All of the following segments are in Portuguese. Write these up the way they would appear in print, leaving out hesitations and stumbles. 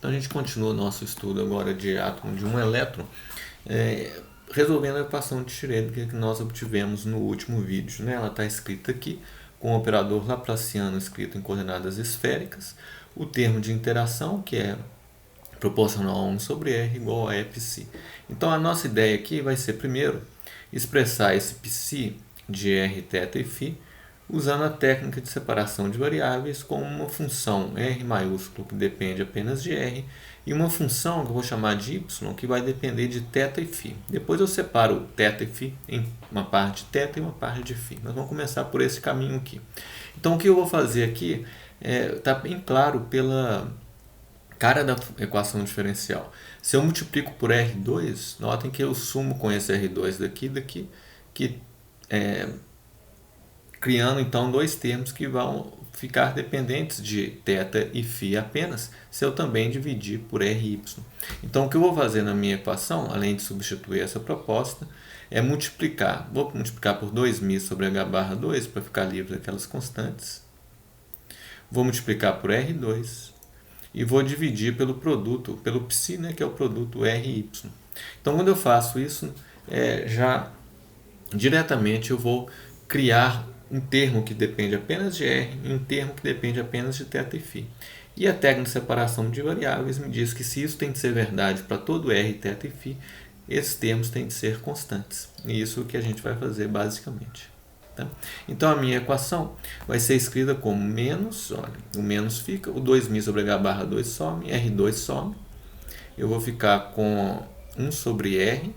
Então a gente continua o nosso estudo agora de átomo de um elétron, resolvendo a equação de Schrödinger que nós obtivemos no último vídeo, né? Ela está escrita aqui com o operador laplaciano escrito em coordenadas esféricas, o termo de interação, que é proporcional a 1 sobre r igual a π. Então a nossa ideia aqui vai ser primeiro expressar esse π de r, θ e φ usando a técnica de separação de variáveis como uma função r maiúsculo que depende apenas de r e uma função que eu vou chamar de y que vai depender de θ e φ. Depois eu separo θ e φ em uma parte de θ e uma parte de φ. Nós vamos começar por esse caminho aqui. Então o que eu vou fazer aqui está bem claro pela cara da equação diferencial. Se eu multiplico por R2, notem que eu sumo com esse R2 daqui, que criando então dois termos que vão ficar dependentes de θ e φ apenas, se eu também dividir por Ry. Então o que eu vou fazer na minha equação, além de substituir essa proposta, é multiplicar. Vou multiplicar por 2μ sobre h barra 2 para ficar livre daquelas constantes. Vou multiplicar por R2 e vou dividir pelo produto, pelo π, né, que é o produto Ry. Então quando eu faço isso, já diretamente eu vou criar um termo que depende apenas de R e um termo que depende apenas de θ e φ. E a técnica de separação de variáveis me diz que se isso tem que ser verdade para todo R, θ e φ, esses termos têm de ser constantes. E isso é o que a gente vai fazer basicamente. Tá? Então a minha equação vai ser escrita como menos, olha, o menos fica, o 2μ sobre h barra 2 some, R2 some. Eu vou ficar com 1 sobre R,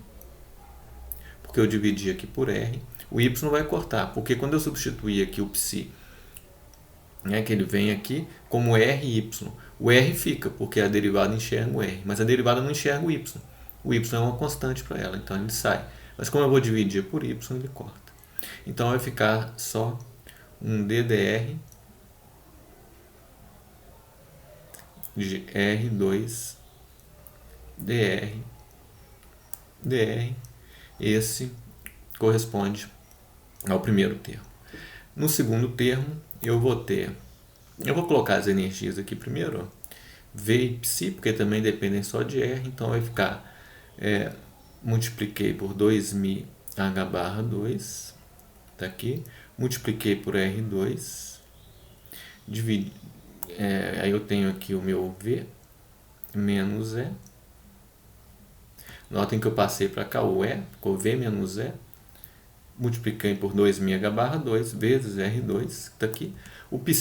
porque eu dividi aqui por R. O y vai cortar, porque quando eu substituir aqui o π, né, que ele vem aqui como Ry, o R fica, porque a derivada enxerga o R, mas a derivada não enxerga o y. O y é uma constante para ela, então ele sai. Mas como eu vou dividir por y, ele corta. Então vai ficar só um ddr de R2 dr. Esse corresponde ao primeiro termo. No segundo termo, eu vou colocar as energias aqui primeiro, ó, V e π, porque também dependem só de R, então vai ficar, multipliquei por 2μ h barra 2, tá aqui, multipliquei por R2, dividi, aí eu tenho aqui o meu V, menos E, notem que eu passei para cá o E, ficou V menos E, multipliquei por 2μ h barra 2 vezes R2, que está aqui. O π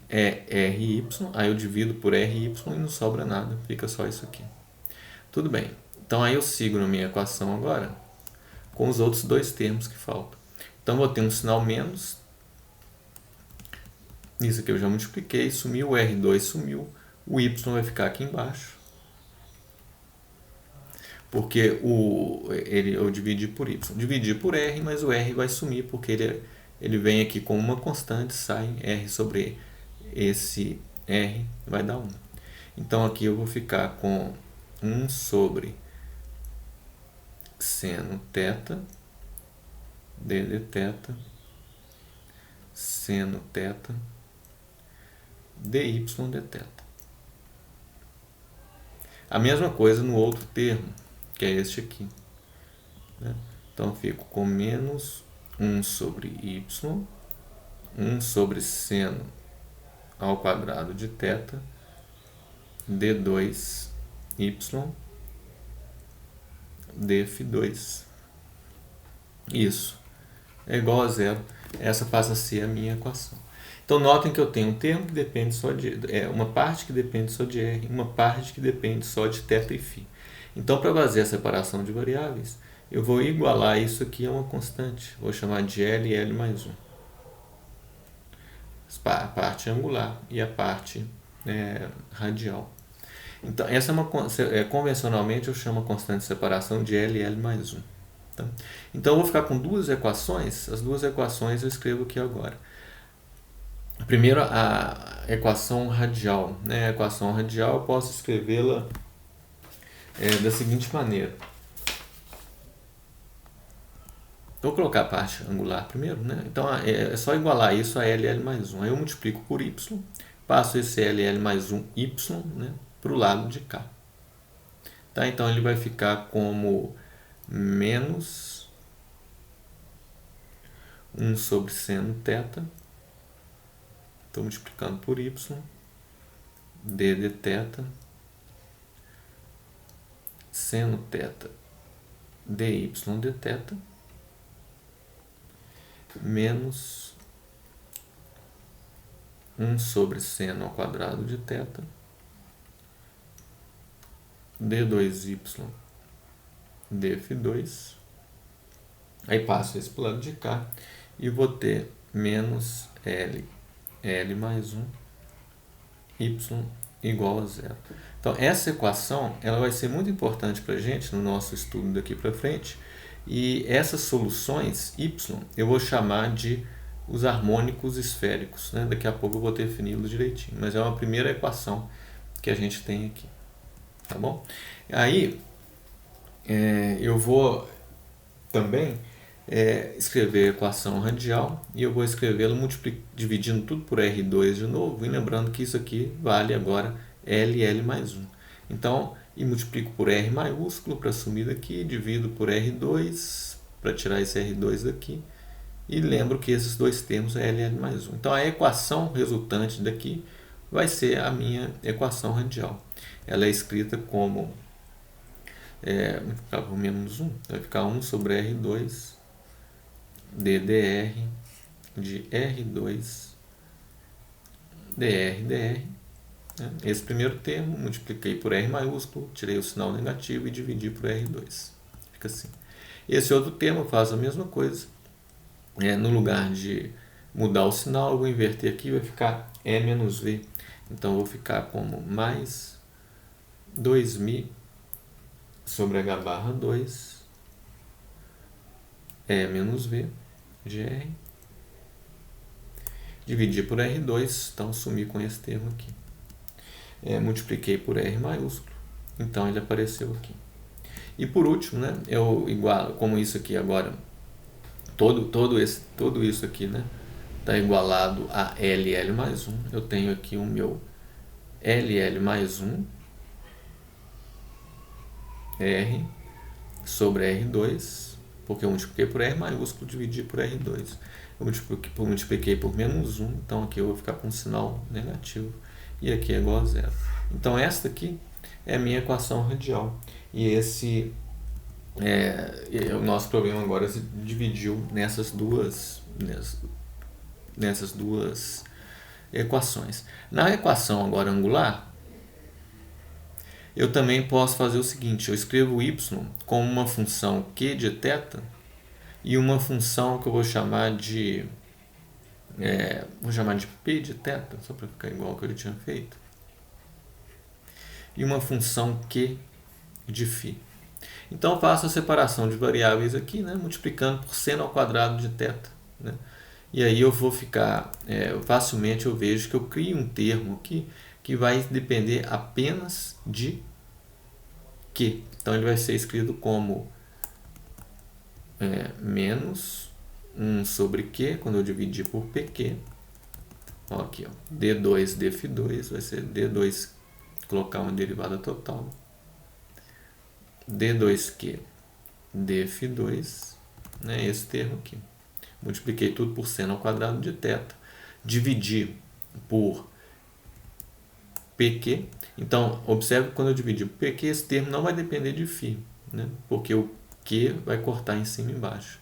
é Ry, aí eu divido por Ry e não sobra nada, fica só isso aqui. Tudo bem, então aí eu sigo na minha equação agora com os outros dois termos que faltam. Então vou ter um sinal menos, isso aqui eu já multipliquei, sumiu, o R2 sumiu, o y vai ficar aqui embaixo, porque eu dividi por y. Dividi por r, mas o r vai sumir, porque ele vem aqui com uma constante, sai r sobre esse r, vai dar 1. Então aqui eu vou ficar com 1 sobre seno θ, d de θ, seno θ, dy de θ. A mesma coisa no outro termo, que é este aqui, né? Então eu fico com menos 1 sobre y, 1 sobre seno ao quadrado de θ, d2y, df2. Isso é igual a zero. Essa passa a ser a minha equação. Então notem que eu tenho um termo que depende só de uma parte que depende só de R, uma parte que depende só de θ e φ. Então para fazer a separação de variáveis, eu vou igualar isso aqui a uma constante. Vou chamar de L e L mais 1. A parte angular e a parte radial. Então essa convencionalmente eu chamo a constante de separação de L e L mais 1. Tá? Então eu vou ficar com duas equações. As duas equações eu escrevo aqui agora. Primeiro a equação radial, né? A equação radial eu posso escrevê-la da seguinte maneira. Vou colocar a parte angular primeiro, né? Então é só igualar isso a LL mais 1. Aí eu multiplico por y, passo esse LL mais 1 y, né, para o lado de cá. Tá? Então ele vai ficar como menos 1 sobre seno θ, estou multiplicando por y, d de θ, seno θ, dy de θ, menos 1 sobre seno ao quadrado de θ, d2y df2. Aí passo esse para o lado de cá e vou ter menos l mais 1, y igual a zero. Então, essa equação ela vai ser muito importante para a gente no nosso estudo daqui para frente. E essas soluções y eu vou chamar de os harmônicos esféricos, né? Daqui a pouco eu vou defini-los direitinho, mas é uma primeira equação que a gente tem aqui, tá bom? Aí eu vou também escrever a equação radial e eu vou escrevê-la dividindo tudo por R2 de novo e lembrando que isso aqui vale agora L mais 1. Então, e multiplico por R maiúsculo para sumir daqui, divido por R2 para tirar esse R2 daqui e lembro que esses dois termos é L mais 1. Então, a equação resultante daqui vai ser a minha equação radial. Ela é escrita como multiplicar por menos 1, vai ficar 1 sobre R2 ddr de R2 dr. Esse primeiro termo, multipliquei por R maiúsculo, tirei o sinal negativo e dividi por R2. Fica assim. Esse outro termo faz a mesma coisa. No lugar de mudar o sinal, eu vou inverter aqui, vai ficar E menos V. Então, eu vou ficar como mais 2.000 sobre H barra 2, E menos V de R, dividir por R2, então sumi com esse termo aqui. Multipliquei por R maiúsculo, então ele apareceu aqui. E por último, né, eu igualo, como isso aqui agora, todo isso aqui, né, está igualado a LL mais 1, eu tenho aqui o meu LL mais 1, R sobre R2, porque eu multipliquei por R maiúsculo, dividi por R2. Eu multipliquei por menos 1, então aqui eu vou ficar com um sinal negativo, e aqui é igual a zero. Então esta aqui é a minha equação radial, e esse o nosso problema agora se dividiu nessas duas equações. Na equação agora angular, eu também posso fazer o seguinte, eu escrevo y como uma função q de θ e uma função que eu vou chamar de p de θ, só para ficar igual ao que eu tinha feito, e uma função q de φ. Então, eu faço a separação de variáveis aqui, né, multiplicando por seno ao quadrado de θ. Né? E aí eu vou ficar, facilmente eu vejo que eu crio um termo aqui que vai depender apenas de Q. Então, ele vai ser escrito como menos 1 sobre Q, quando eu dividir por PQ. Ó, aqui, ó, D2 df2 vai ser D2, colocar uma derivada total. D2Q df2, né, esse termo aqui. Multipliquei tudo por seno ao quadrado de θ. Dividi por PQ. Então, observe que quando eu dividir por PQ, esse termo não vai depender de φ, né? Porque o Q vai cortar em cima e embaixo.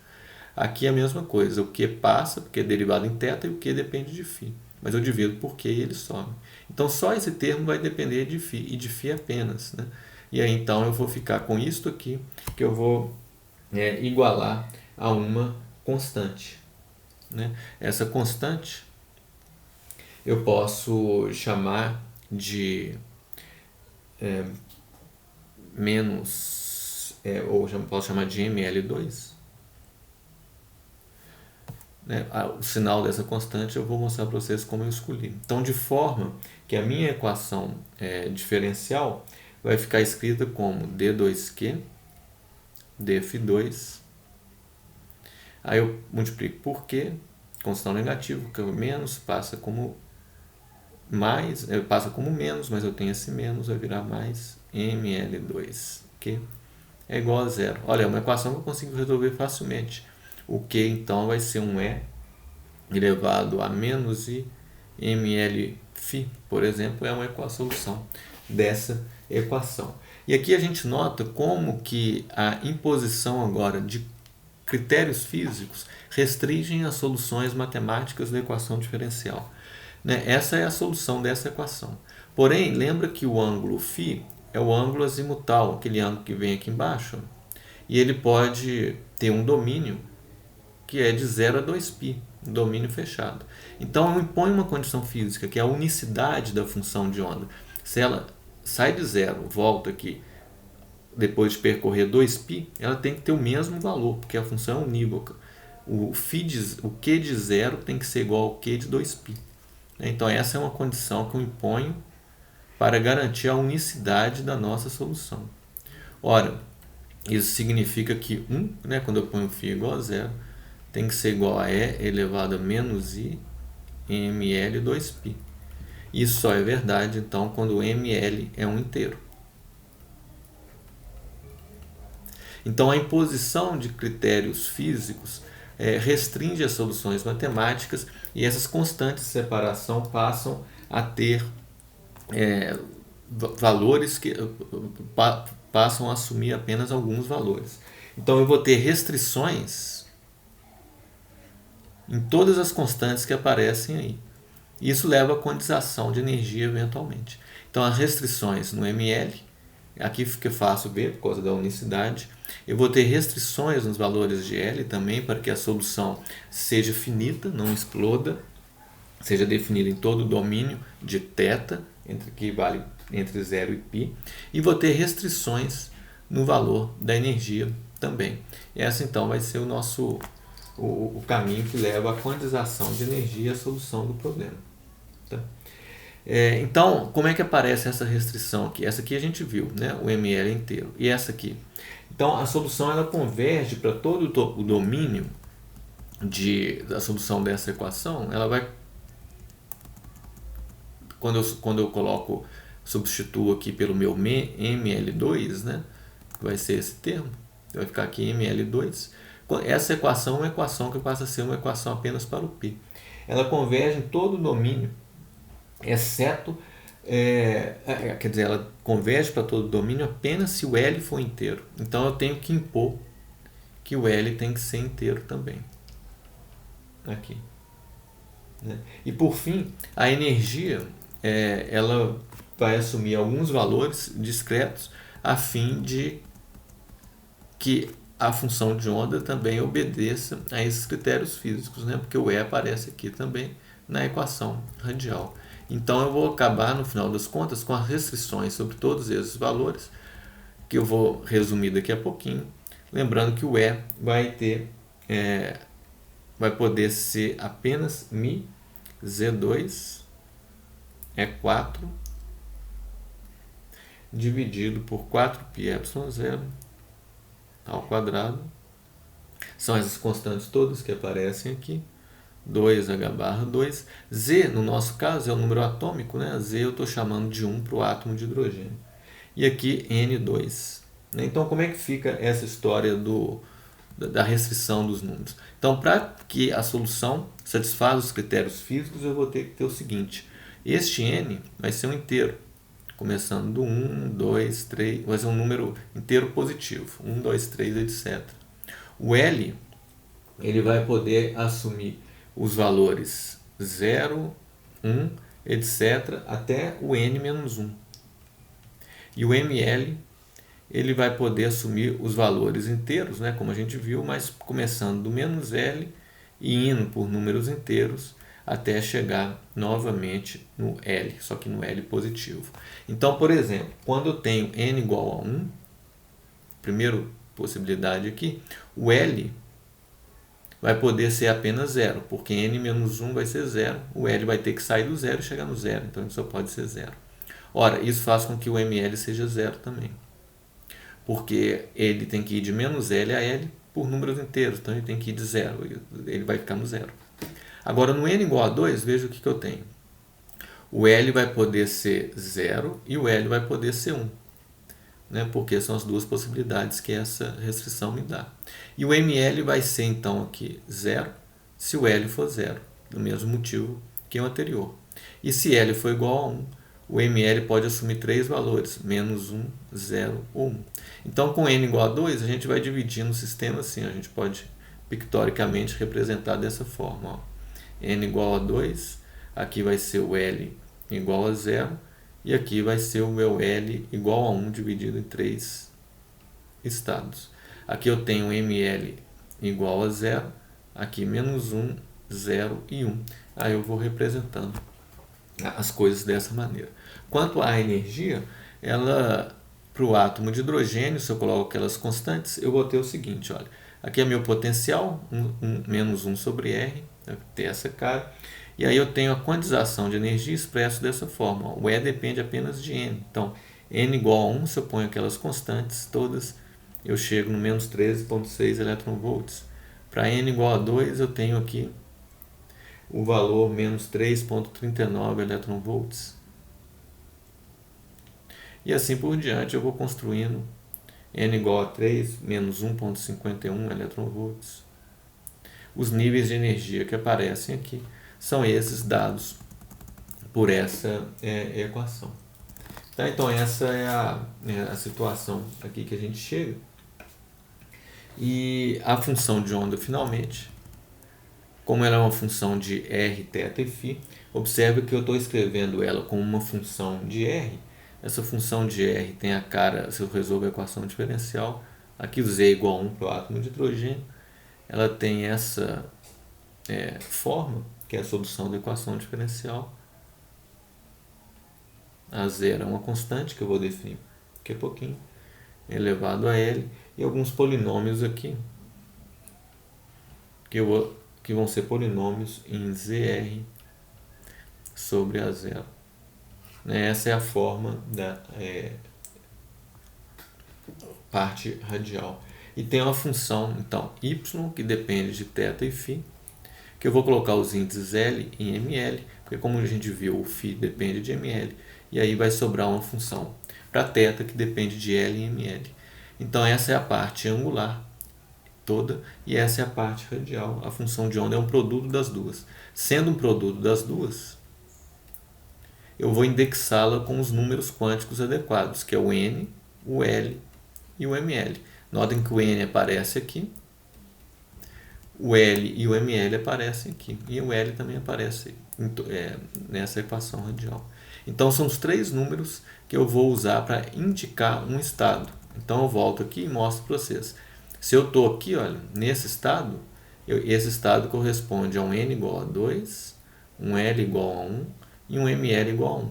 Aqui é a mesma coisa, o Q passa, porque é derivado em θ, e o Q depende de φ. Mas eu divido por Q e ele some. Então, só esse termo vai depender de φ, e de φ apenas, né? E aí, então, eu vou ficar com isto aqui, que eu vou igualar a uma constante. Né? Essa constante eu posso chamar de ou posso chamar de ml2. Né? O sinal dessa constante eu vou mostrar para vocês como eu escolhi. Então, de forma que a minha equação diferencial vai ficar escrita como D2Q df2. Aí eu multiplico por Q, com sinal negativo, que o menos passa como mais, passa como menos, mas eu tenho esse menos, vai virar mais ml2, que é igual a zero. Olha, é uma equação que eu consigo resolver facilmente. O que então vai ser um E elevado a menos I ml-φ, por exemplo, é uma solução dessa equação. E aqui a gente nota como que a imposição agora de critérios físicos restringem as soluções matemáticas da equação diferencial. Essa é a solução dessa equação. Porém, lembra que o ângulo φ é o ângulo azimutal, aquele ângulo que vem aqui embaixo, e ele pode ter um domínio que é de 0 a 2π, um domínio fechado. Então eu imponho uma condição física, que é a unicidade da função de onda. Se ela sai de zero, volta aqui, depois de percorrer 2π, ela tem que ter o mesmo valor, porque a função é unívoca. O Q de zero tem que ser igual ao Q de 2π. Então essa é uma condição que eu imponho para garantir a unicidade da nossa solução. Ora, isso significa que 1, quando eu ponho φ igual a zero, tem que ser igual a E elevado a menos I ml 2π. Isso só é verdade, então, quando o ml é um inteiro. Então, a imposição de critérios físicos restringe as soluções matemáticas e essas constantes de separação passam a ter valores que passam a assumir apenas alguns valores. Então, eu vou ter restrições em todas as constantes que aparecem aí. Isso leva à quantização de energia eventualmente. Então, as restrições no ml, aqui fica fácil ver por causa da unicidade. Eu vou ter restrições nos valores de L também, para que a solução seja finita, não exploda, seja definida em todo o domínio de θ, que vale entre 0 e π. E vou ter restrições no valor da energia também. E essa então vai ser o caminho que leva à quantização de energia e a solução do problema. Tá? Então, como é que aparece essa restrição aqui? Essa aqui a gente viu, o ml inteiro. E essa aqui? Então, a solução ela converge para todo o domínio da solução dessa equação. Ela vai, quando eu substituo aqui pelo meu ml2, que vai ser esse termo, vai ficar aqui ml2. Essa equação é uma equação que passa a ser uma equação apenas para o π. Ela converge em todo o domínio, exceto, quer dizer, ela converge para todo o domínio apenas se o L for inteiro. Então eu tenho que impor que o L tem que ser inteiro também. Aqui. E por fim, a energia ela vai assumir alguns valores discretos a fim de que a função de onda também obedeça a esses critérios físicos, porque o E aparece aqui também na equação radial. Então eu vou acabar, no final das contas, com as restrições sobre todos esses valores, que eu vou resumir daqui a pouquinho, lembrando que o E vai poder ser apenas μ Z2 é 4 dividido por 4πε0 ao quadrado. São essas constantes todas que aparecem aqui. 2H barra 2. Z, no nosso caso, é o número atômico, Z eu estou chamando de 1 para o átomo de hidrogênio. E aqui N2. Então, como é que fica essa história da restrição dos números? Então, para que a solução satisfaça os critérios físicos, eu vou ter que ter o seguinte. Este N vai ser um inteiro, começando do 1, 2, 3, vai ser um número inteiro positivo, 1, 2, 3, etc. O L, ele vai poder assumir os valores 0, 1, etc., até o n-1. E o ml, ele vai poder assumir os valores inteiros, como a gente viu, mas começando do menos L e indo por números inteiros até chegar novamente no L, só que no L positivo. Então, por exemplo, quando eu tenho n igual a 1, primeira possibilidade aqui, o L vai poder ser apenas 0, porque n menos 1 vai ser 0, o L vai ter que sair do 0 e chegar no 0, então ele só pode ser 0. Ora, isso faz com que o ml seja 0 também, porque ele tem que ir de menos L a L por números inteiros, então ele tem que ir de 0, ele vai ficar no 0. Agora, no n igual a 2, veja o que eu tenho. O L vai poder ser 0 e o L vai poder ser 1, né? Porque são as duas possibilidades que essa restrição me dá. E o ML vai ser então aqui 0 se o L for 0, do mesmo motivo que o anterior. E se L for igual a 1, o ML pode assumir três valores, menos 1, 0 ou 1. Então, com N igual a 2, a gente vai dividindo o sistema assim, a gente pode pictoricamente representar dessa forma. Ó. N igual a 2, aqui vai ser o L igual a 0, e aqui vai ser o meu L igual a 1 dividido em 3 estados. Aqui eu tenho ML igual a 0, aqui menos 1, 0 e 1. Aí eu vou representando as coisas dessa maneira. Quanto à energia, ela para o átomo de hidrogênio, se eu coloco aquelas constantes, eu vou ter o seguinte, olha, aqui é meu potencial, menos 1 sobre R, ter essa cara, e aí eu tenho a quantização de energia expresso dessa forma, ó, o E depende apenas de N, então N igual a 1, se eu ponho aquelas constantes todas, eu chego no menos 13,6 eletronvolts. Para N igual a 2, eu tenho aqui o valor menos 3,39 eletronvolts. E assim por diante eu vou construindo N igual a 3, menos 1,51 eletronvolts. Os níveis de energia que aparecem aqui são esses dados por essa equação. Tá? Então essa é a situação aqui que a gente chega. E a função de onda finalmente, como ela é uma função de R, θ e φ, observe que eu estou escrevendo ela como uma função de R. Essa função de R tem a cara, se eu resolvo a equação diferencial, aqui o Z é igual a 1 para o átomo de hidrogênio, ela tem essa forma, que é a solução da equação diferencial. A zero é uma constante que eu vou definir daqui a pouquinho, elevado a L, e alguns polinômios aqui, que vão ser polinômios em ZR sobre a zero. Essa é a forma da parte radial. E tem uma função, então, y, que depende de θ e φ, que eu vou colocar os índices L em ml, porque como a gente viu, o φ depende de ml, e aí vai sobrar uma função para θ que depende de L em ml. Então essa é a parte angular toda, e essa é a parte radial. A função de onda é um produto das duas. Sendo um produto das duas, eu vou indexá-la com os números quânticos adequados, que é o N, o L e o ML. Notem que o N aparece aqui, o L e o ML aparecem aqui, e o L também aparece nessa equação radial. Então são os três números que eu vou usar para indicar um estado. Então eu volto aqui e mostro para vocês. Se eu estou aqui, olha, nesse estado, esse estado corresponde a um N igual a 2, um L igual a 1 e um ML igual a 1.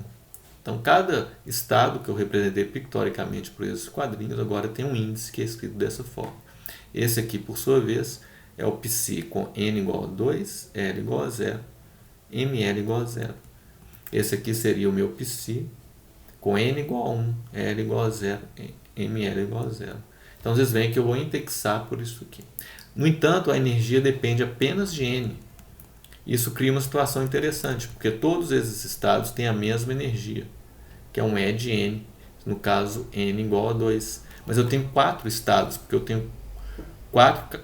Então, cada estado que eu representei pictoricamente por esses quadrinhos, agora tem um índice que é escrito dessa forma. Esse aqui, por sua vez, é o Psi com N igual a 2, L igual a 0, ML igual a 0. Esse aqui seria o meu Psi com N igual a 1, L igual a 0, ML igual a 0. Então, vocês veem que eu vou indexar por isso aqui. No entanto, a energia depende apenas de N. Isso cria uma situação interessante, porque todos esses estados têm a mesma energia, que é um E de N, no caso N igual a 2. Mas eu tenho 4 estados, porque eu tenho 4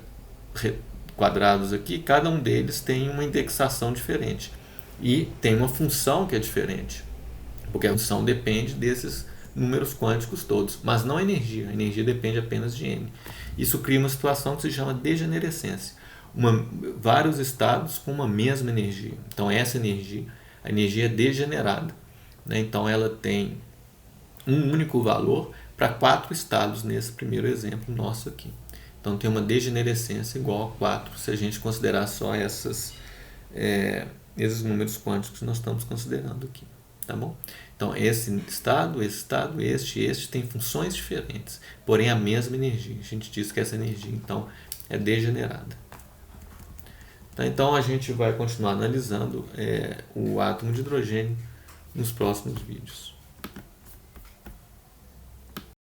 quadrados aqui, cada um deles tem uma indexação diferente. E tem uma função que é diferente, porque a função depende desses números quânticos todos, mas não a energia depende apenas de N. Isso cria uma situação que se chama degenerescência. Vários estados com uma mesma energia. Então essa energia, a energia é degenerada, né? Então ela tem um único valor para 4 estados nesse primeiro exemplo nosso aqui. Então tem uma degenerescência igual a 4 se a gente considerar só esses números quânticos que nós estamos considerando aqui, tá bom? Então esse estado, este tem funções diferentes, porém a mesma energia. A gente diz que essa energia então é degenerada. Então a gente vai continuar analisando o átomo de hidrogênio nos próximos vídeos.